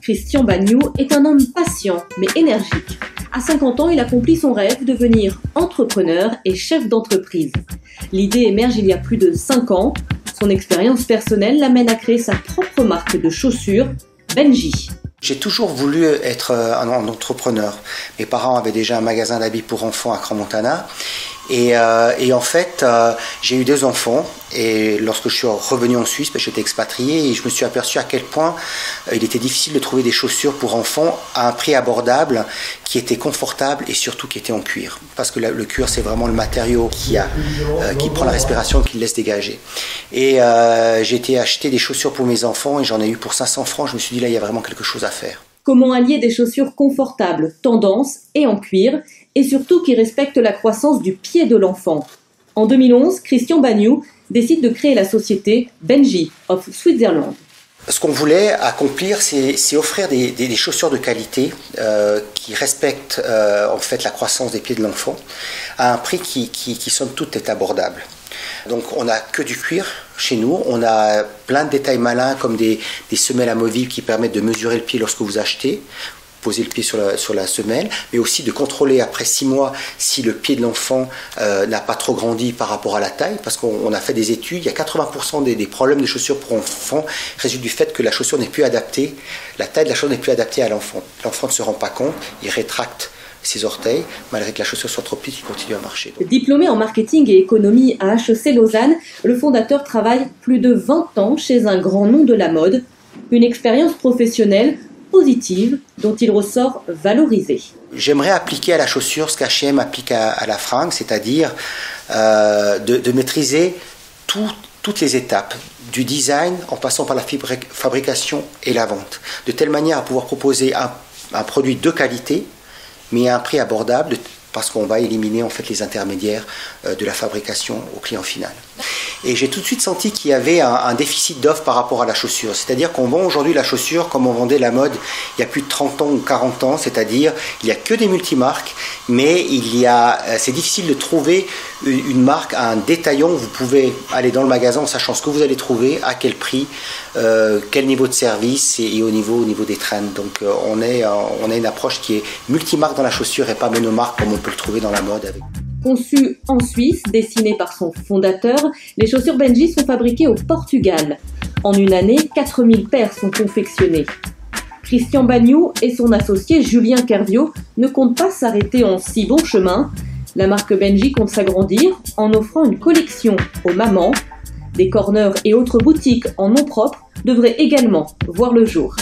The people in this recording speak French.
Christian Bagnou est un homme patient mais énergique. À 50 ans, il accomplit son rêve de devenir entrepreneur et chef d'entreprise. L'idée émerge il y a plus de 5 ans. Son expérience personnelle l'amène à créer sa propre marque de chaussures, Benji. J'ai toujours voulu être un entrepreneur. Mes parents avaient déjà un magasin d'habits pour enfants à Crans-Montana. Et en fait, j'ai eu 2 enfants. Et lorsque je suis revenu en Suisse, j'étais expatrié et je me suis aperçu à quel point il était difficile de trouver des chaussures pour enfants à un prix abordable, qui était confortable et surtout qui était en cuir. Parce que le cuir, c'est vraiment le matériau qui prend la respiration et qui le laisse dégager. Et j'ai été acheter des chaussures pour mes enfants et j'en ai eu pour 500 francs. Je me suis dit, là, il y a vraiment quelque chose à faire. Comment allier des chaussures confortables, tendance et en cuir, et surtout qui respectent la croissance du pied de l'enfant. En 2011, Christian Bagnou décide de créer la société Benji of Switzerland. Ce qu'on voulait accomplir, c'est offrir des chaussures de qualité qui respectent en fait la croissance des pieds de l'enfant à un prix qui somme toute est abordable. Donc on n'a que du cuir chez nous, on a plein de détails malins comme des semelles amovibles qui permettent de mesurer le pied lorsque vous achetez, poser le pied sur la semelle, mais aussi de contrôler après 6 mois si le pied de l'enfant n'a pas trop grandi par rapport à la taille, parce qu'on a fait des études, il y a 80% des problèmes de chaussures pour enfants résultent du fait que la chaussure n'est plus adaptée, la taille de la chaussure n'est plus adaptée à l'enfant. L'enfant ne se rend pas compte, il rétracte ses orteils, malgré que la chaussure soit trop petite, il continue à marcher. Diplômé en marketing et économie à HEC Lausanne, le fondateur travaille plus de 20 ans chez un grand nom de la mode, une expérience professionnelle positive dont il ressort valorisé. J'aimerais appliquer à la chaussure ce qu'H&M applique à la fringue, c'est-à-dire de maîtriser toutes les étapes, du design en passant par la fabrication et la vente, de telle manière à pouvoir proposer un produit de qualité, mais à un prix abordable, parce qu'on va éliminer en fait les intermédiaires de la fabrication au client final. Et j'ai tout de suite senti qu'il y avait un déficit d'offre par rapport à la chaussure. C'est-à-dire qu'on vend aujourd'hui la chaussure comme on vendait la mode il y a plus de 30 ans ou 40 ans, c'est-à-dire il n'y a que des multimarques, mais c'est difficile de trouver une marque à un détaillant. Vous pouvez aller dans le magasin en sachant ce que vous allez trouver, à quel prix, quel niveau de service et au niveau des trends. Donc on a une approche qui est multimarque dans la chaussure et pas monomarque comme on peut le trouver dans la mode. Conçues en Suisse, dessinées par son fondateur, les chaussures Benji sont fabriquées au Portugal. En une année, 4000 paires sont confectionnées. Christian Bagnou et son associé Julien Kervio ne comptent pas s'arrêter en si bon chemin. La marque Benji compte s'agrandir en offrant une collection aux mamans. Des corners et autres boutiques en nom propre devraient également voir le jour.